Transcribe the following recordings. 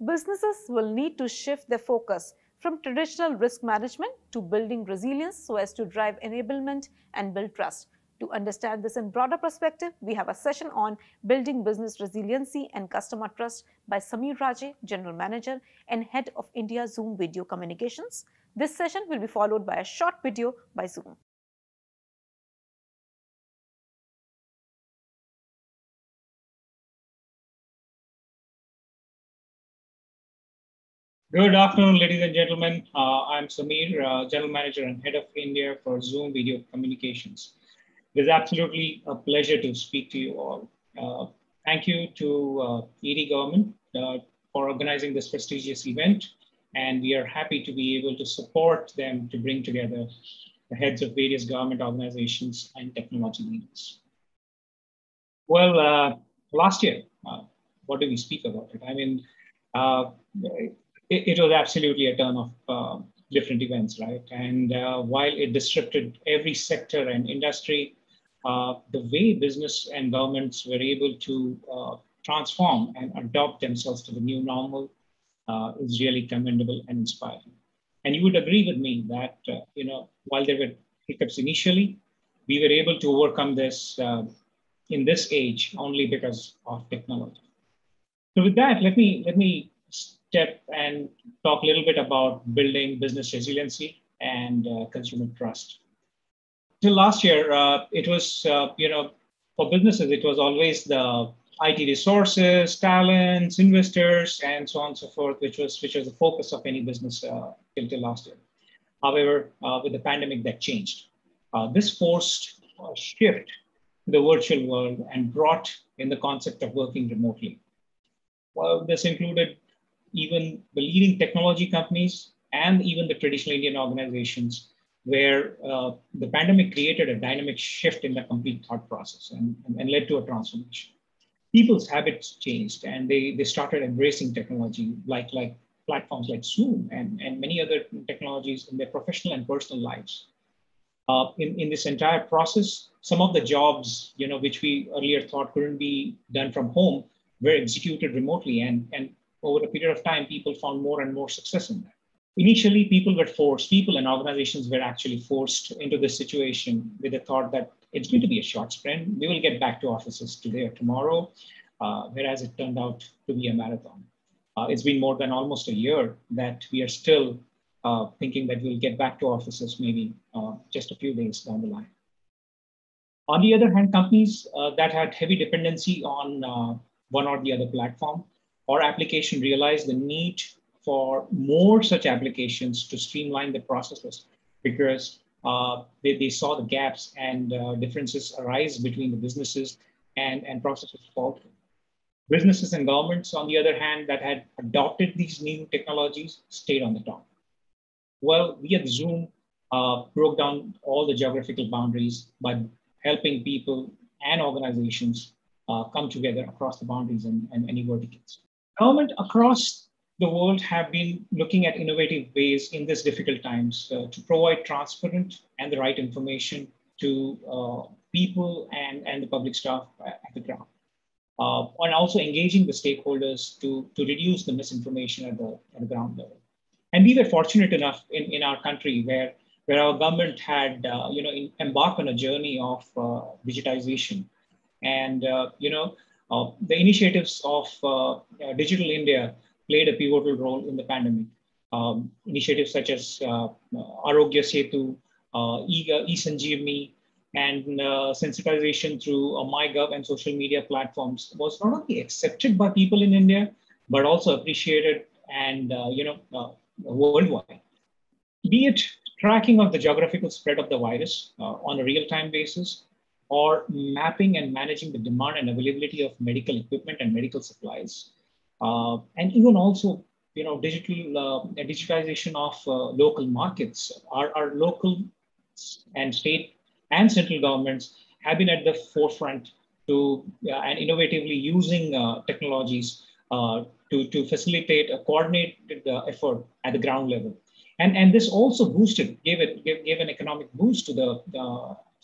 businesses will need to shift their focus from traditional risk management to building resilience so as to drive enablement and build trust. To understand this in broader perspective, we have a session on building business resiliency and customer trust by Sameer Raje, General Manager and Head of India Zoom Video Communications. This session will be followed by a short video by Zoom. Good afternoon, ladies and gentlemen. I'm Sameer, General Manager and Head of India for Zoom Video Communications. It is absolutely a pleasure to speak to you all. Thank you to ETGovernment for organizing this prestigious event, and we are happy to be able to support them to bring together the heads of various government organizations and technology leaders. Well, last year, what do we speak about it? I mean, it was absolutely a turn of different events, right? And while it disrupted every sector and industry, the way business and governments were able to transform and adopt themselves to the new normal is really commendable and inspiring. And you would agree with me that, while there were hiccups initially, we were able to overcome this in this age only because of technology. So with that, let me step and talk a little bit about building business resiliency and consumer trust. Till last year, it was, for businesses, it was always the IT resources, talents, investors, and so on and so forth, which was the focus of any business till last year. However, with the pandemic, that changed. This forced a shift to the virtual world and brought in the concept of working remotely. Well, this included even the leading technology companies and even the traditional Indian organizations, where the pandemic created a dynamic shift in the complete thought process and led to a transformation. People's habits changed and they started embracing technology like platforms like Zoom and many other technologies in their professional and personal lives. In this entire process, some of the jobs, which we earlier thought couldn't be done from home were executed remotely, and over a period of time, people found more and more success in that. Initially, people and organizations were actually forced into this situation with the thought that it's going to be a short sprint. We will get back to offices today or tomorrow, whereas it turned out to be a marathon. It's been more than almost a year that we are still thinking that we'll get back to offices maybe just a few days down the line. On the other hand, companies that had heavy dependency on one or the other platform or application realized the need for more such applications to streamline the processes because they saw the gaps and differences arise between the businesses and processes fall through. Businesses and governments, on the other hand, that had adopted these new technologies stayed on the top. Well, we at Zoom broke down all the geographical boundaries by helping people and organizations come together across the boundaries and any verticals. Government across the world have been looking at innovative ways in these difficult times to provide transparent and the right information to people and the public staff at the ground. And also engaging the stakeholders to reduce the misinformation at the ground level. And we were fortunate enough in our country where our government had embarked on a journey of digitization. And the initiatives of Digital India played a pivotal role in the pandemic. Initiatives such as Arogya Setu, eSanjeevani, and sensitization through MyGov and social media platforms was not only accepted by people in India, but also appreciated and worldwide. Be it tracking of the geographical spread of the virus on a real-time basis, or mapping and managing the demand and availability of medical equipment and medical supplies, and even also digitization of local markets. Our local and state and central governments have been at the forefront to and innovatively using technologies to facilitate a coordinated effort at the ground level. And this also gave an economic boost to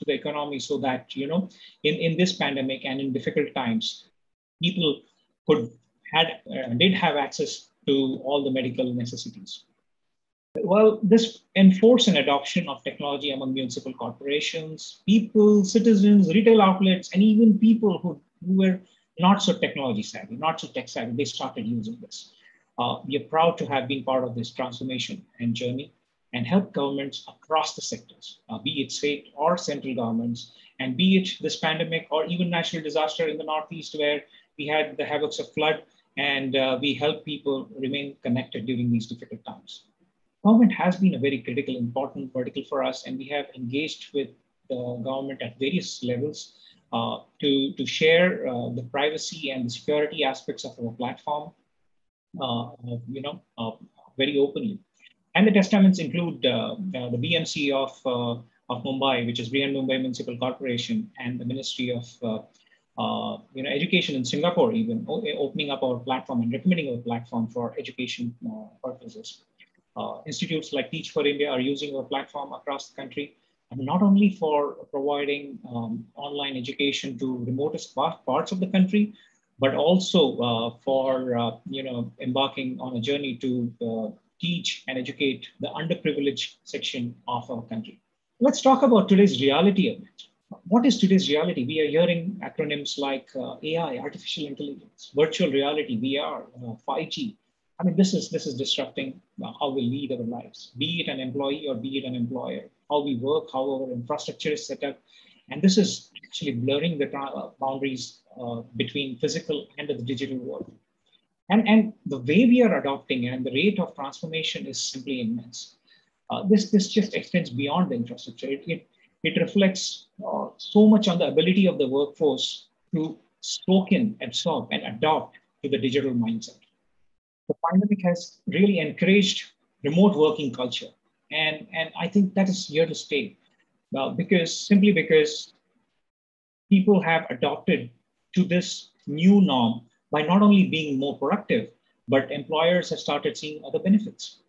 the economy, so that in this pandemic and in difficult times, people did have access to all the medical necessities. Well, this enforce an adoption of technology among municipal corporations, people, citizens, retail outlets, and even people who were not so technology savvy, not so tech savvy, they started using this. We are proud to have been part of this transformation and journey and help governments across the sectors, be it state or central governments, and be it this pandemic or even natural disaster in the Northeast where we had the havocs of flood and we help people remain connected during these difficult times. Government has been a very critical, important vertical for us, and we have engaged with the government at various levels to share the privacy and the security aspects of our platform, very openly. And the testaments include the BMC of Mumbai, which is Mumbai Municipal Corporation, and the Ministry of Education in Singapore, even opening up our platform and recommending our platform for education purposes. Institutes like Teach for India are using our platform across the country, and not only for providing online education to remotest parts of the country, but also for embarking on a journey to teach and educate the underprivileged section of our country. Let's talk about today's reality a bit. What is today's reality? We are hearing acronyms like AI, artificial intelligence, virtual reality, VR, 5G. I mean, this is disrupting how we lead our lives, be it an employee or be it an employer, how we work, how our infrastructure is set up. And this is actually blurring the boundaries between physical and the digital world. And the way we are adopting and the rate of transformation is simply immense. This just extends beyond the infrastructure. It reflects so much on the ability of the workforce to soak in, absorb, and adopt to the digital mindset. The pandemic has really encouraged remote working culture. And I think that is here to stay because people have adopted to this new norm by not only being more productive, but employers have started seeing other benefits.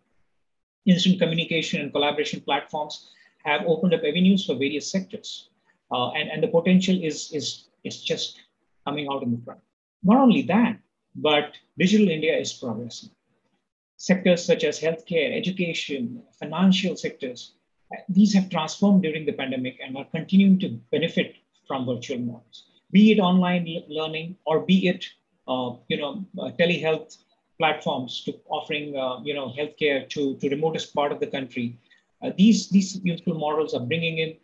Instant communication and collaboration platforms have opened up avenues for various sectors. And the potential is just coming out in the front. Not only that, but Digital India is progressing. Sectors such as healthcare, education, financial sectors, these have transformed during the pandemic and are continuing to benefit from virtual models. Be it online learning or be it telehealth platforms to offering healthcare to remotest part of the country. These useful models are bringing in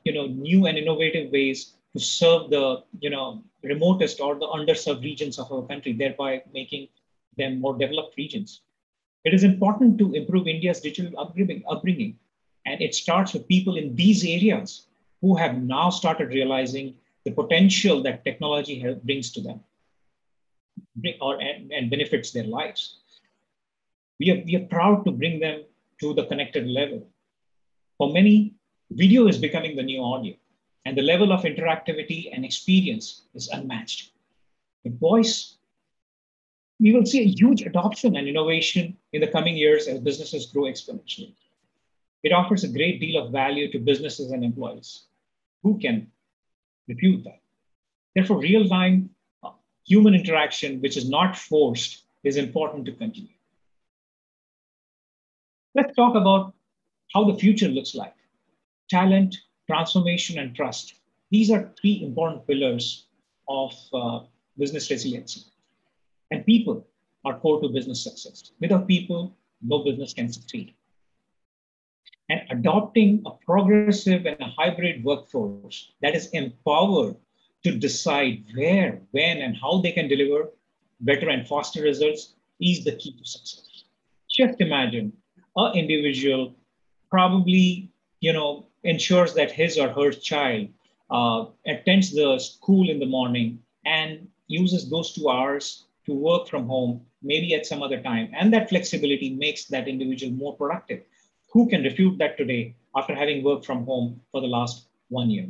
new and innovative ways to serve the remotest or the underserved regions of our country, thereby making them more developed regions. It is important to improve India's digital upbringing, and it starts with people in these areas who have now started realizing the potential that technology brings to them and benefits their lives. We are proud to bring them to the connected level. For many, video is becoming the new audio, and the level of interactivity and experience is unmatched. With voice, we will see a huge adoption and innovation in the coming years as businesses grow exponentially. It offers a great deal of value to businesses and employees. Who can refute that? Therefore, real-time human interaction, which is not forced, is important to continue. Let's talk about how the future looks like. Talent, transformation, and trust. These are three important pillars of business resiliency. And people are core to business success. Without people, no business can succeed. And adopting a progressive and a hybrid workforce that is empowered to decide where, when, and how they can deliver better and faster results is the key to success. Just imagine an individual probably, ensures that his or her child attends the school in the morning and uses those 2 hours to work from home, maybe at some other time. And that flexibility makes that individual more productive. Who can refute that today after having worked from home for the last 1 year?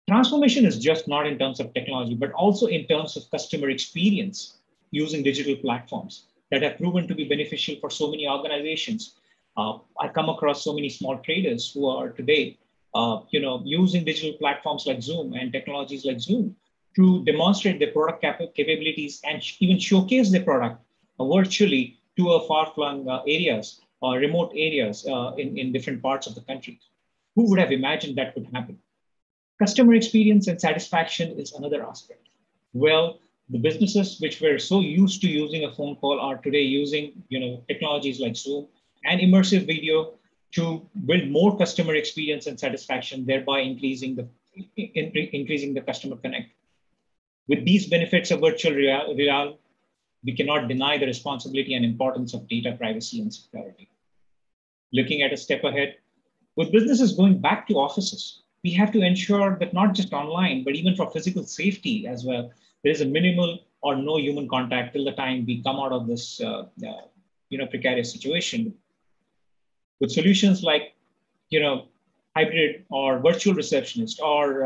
Transformation is just not in terms of technology, but also in terms of customer experience using digital platforms that have proven to be beneficial for so many organizations. I come across so many small traders who are today, using digital platforms like Zoom and technologies like Zoom to demonstrate their product capabilities and even showcase their product virtually to a far-flung areas or remote areas in different parts of the country. Who would have imagined that could happen? Customer experience and satisfaction is another aspect. Well, the businesses which were so used to using a phone call are today using technologies like Zoom and immersive video to build more customer experience and satisfaction, thereby increasing the customer connect. With these benefits of virtual reality, we cannot deny the responsibility and importance of data privacy and security. Looking at a step ahead, with businesses going back to offices, we have to ensure that not just online, but even for physical safety as well, there is a minimal or no human contact till the time we come out of this precarious situation. With solutions like hybrid or virtual receptionist or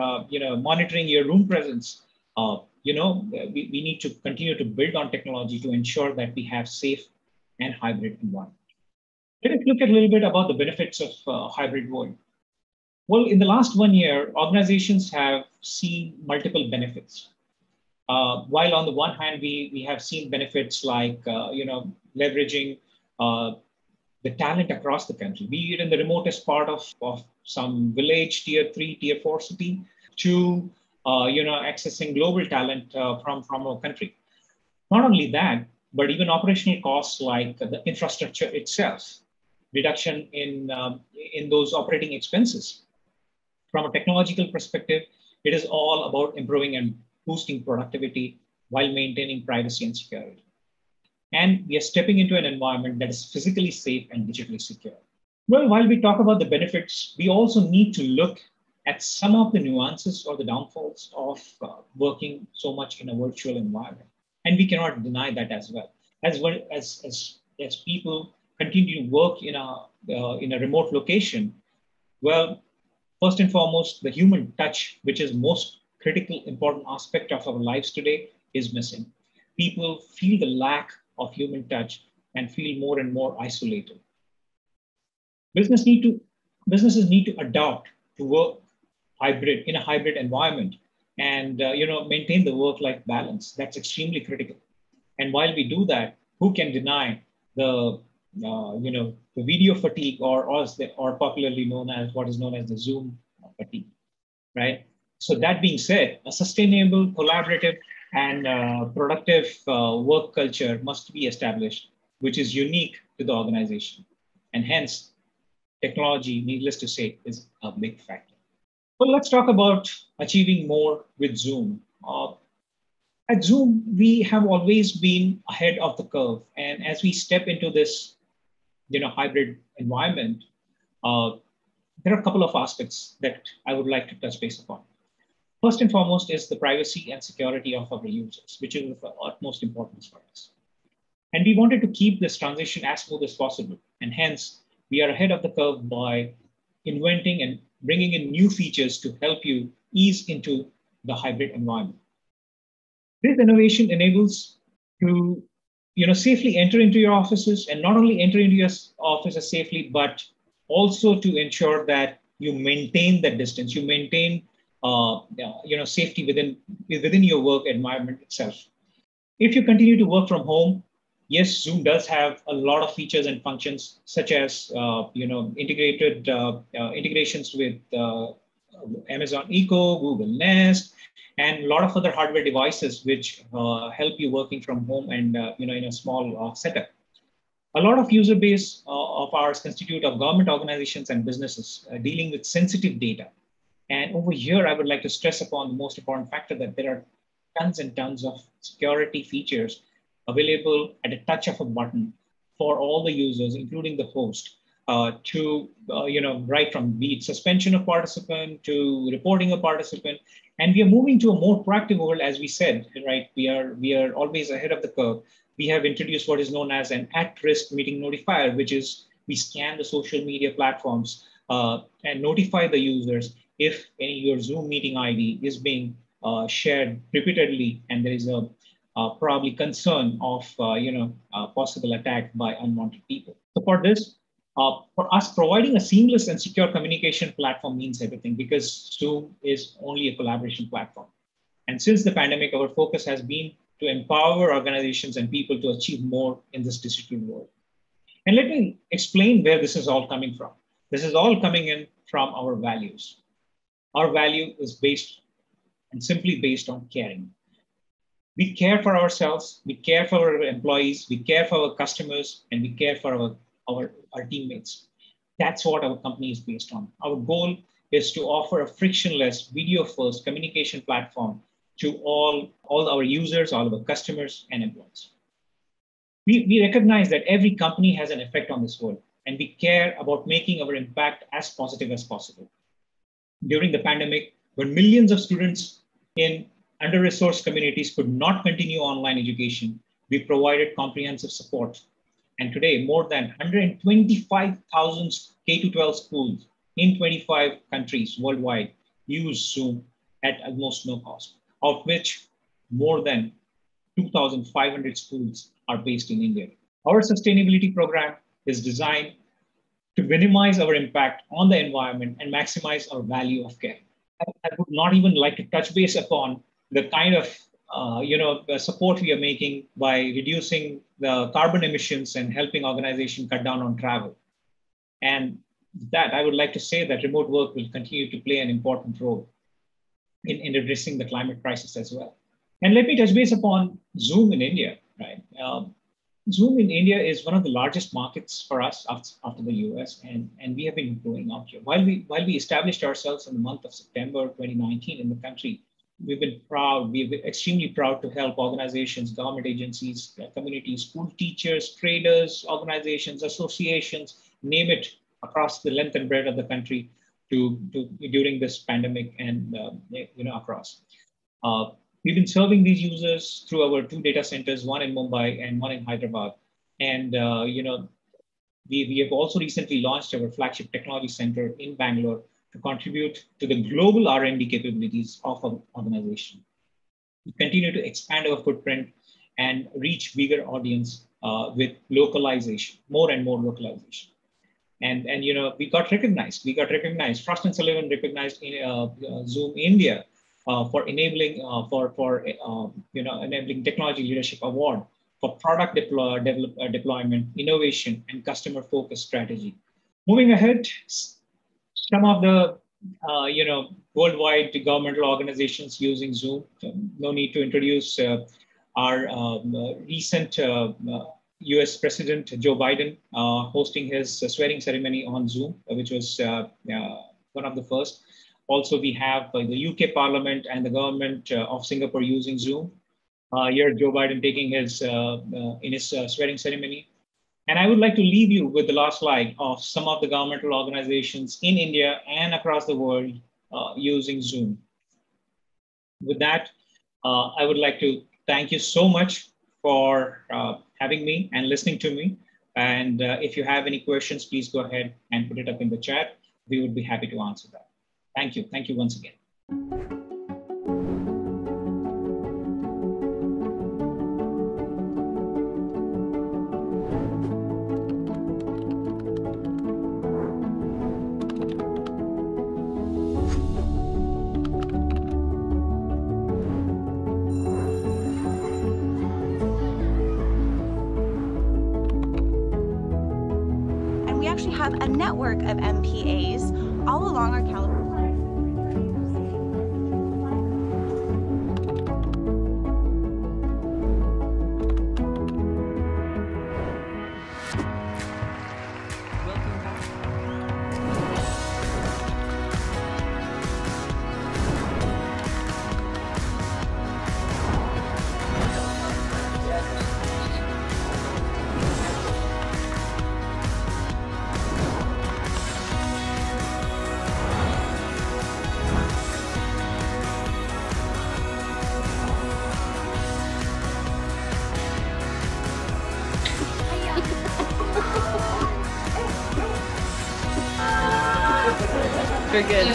monitoring your room presence, we need to continue to build on technology to ensure that we have safe and hybrid environment. Let us look at a little bit about the benefits of hybrid world. Well, in the last 1 year, organizations have seen multiple benefits. While on the one hand, we have seen benefits like leveraging the talent across the country, be it in the remotest part of some village, tier 3, tier 4 city, to accessing global talent from our country. Not only that, but even operational costs like the infrastructure itself, reduction in those operating expenses. From a technological perspective, it is all about improving and boosting productivity while maintaining privacy and security. And we are stepping into an environment that is physically safe and digitally secure. Well, while we talk about the benefits, we also need to look at some of the nuances or the downfalls of working so much in a virtual environment. And we cannot deny that as well. As people continue to work in a remote location, well, first and foremost, the human touch, which is most critical, important aspect of our lives today, is missing. People feel the lack of human touch and feel more and more isolated. Businesses need to adopt to work in a hybrid environment and maintain the work-life balance. That's extremely critical. And while we do that, who can deny the video fatigue or popularly known as what is known as the Zoom fatigue, right? So that being said, a sustainable, collaborative, and productive work culture must be established, which is unique to the organization. And hence, technology, needless to say, is a big factor. Well, let's talk about achieving more with Zoom. At Zoom, we have always been ahead of the curve. And as we step into this hybrid environment, there are a couple of aspects that I would like to touch base upon. First and foremost is the privacy and security of our users, which is of utmost importance for us. And we wanted to keep this transition as smooth as possible. And hence, we are ahead of the curve by inventing and bringing in new features to help you ease into the hybrid environment. This innovation enables to safely enter into your offices, and not only enter into your offices safely, but also to ensure that you maintain that distance, you maintain safety within your work environment itself. If you continue to work from home, yes, Zoom does have a lot of features and functions, such as integrations with Amazon Echo, Google Nest, and a lot of other hardware devices which help you working from home and in a small setup. A lot of user base of ours constitute of government organizations and businesses dealing with sensitive data. And over here, I would like to stress upon the most important factor that there are tons and tons of security features available at a touch of a button for all the users, including the host, right from be it suspension of participant to reporting a participant. And we are moving to a more proactive world, as we said, right? We are always ahead of the curve. We have introduced what is known as an at-risk meeting notifier, which is we scan the social media platforms and notify the users if your Zoom meeting ID is being shared repeatedly, and there is a probably concern of possible attack by unwanted people. So for this, for us, providing a seamless and secure communication platform means everything, because Zoom is only a collaboration platform. And since the pandemic, our focus has been to empower organizations and people to achieve more in this digital world. And let me explain where this is all coming from. This is all coming in from our values. Our value is based and simply based on caring. We care for ourselves, we care for our employees, we care for our customers, and we care for our teammates. That's what our company is based on. Our goal is to offer a frictionless, video-first communication platform to all our users, all our customers, and employees. We recognize that every company has an effect on this world, and we care about making our impact as positive as possible. During the pandemic, when millions of students in under-resourced communities could not continue online education, we provided comprehensive support. And today, more than 125,000 K-12 schools in 25 countries worldwide use Zoom at almost no cost, of which more than 2,500 schools are based in India. Our sustainability program is designed to minimize our impact on the environment and maximize our value of care. I would not even like to touch base upon the kind of support we are making by reducing the carbon emissions and helping organizations cut down on travel. And that I would like to say that remote work will continue to play an important role in addressing the climate crisis as well. And let me touch base upon Zoom in India, right? Zoom in India is one of the largest markets for us after the US, and we have been growing out here. While we established ourselves in the month of September 2019 in the country, we've been extremely proud to help organizations, government agencies, communities, school teachers, traders, organizations, associations, name it, across the length and breadth of the country during this pandemic and across. We've been serving these users through our 2 data centers, one in Mumbai and one in Hyderabad. And we have also recently launched our flagship technology center in Bangalore to contribute to the global R&D capabilities of our organization. We continue to expand our footprint and reach bigger audience with localization, more and more localization. And we got recognized. Frost & Sullivan recognized Zoom India for enabling enabling technology leadership award for product deployment, innovation, and customer-focused strategy. Moving ahead, some of the worldwide governmental organizations using Zoom. No need to introduce our recent US President Joe Biden hosting his swearing ceremony on Zoom, which was one of the first. Also, we have the UK Parliament and the government of Singapore using Zoom. Here, Joe Biden taking his in his swearing ceremony. And I would like to leave you with the last slide of some of the governmental organizations in India and across the world using Zoom. With that, I would like to thank you so much for having me and listening to me. And if you have any questions, please go ahead and put it up in the chat. We would be happy to answer that. Thank you. Thank you once again. We actually have a network of MPAs all along our California. Very good.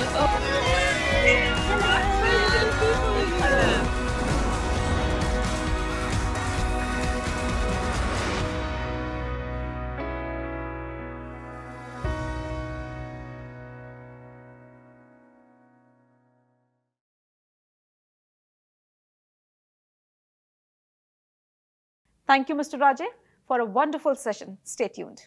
Thank you, Mr. Raje, for a wonderful session. Stay tuned.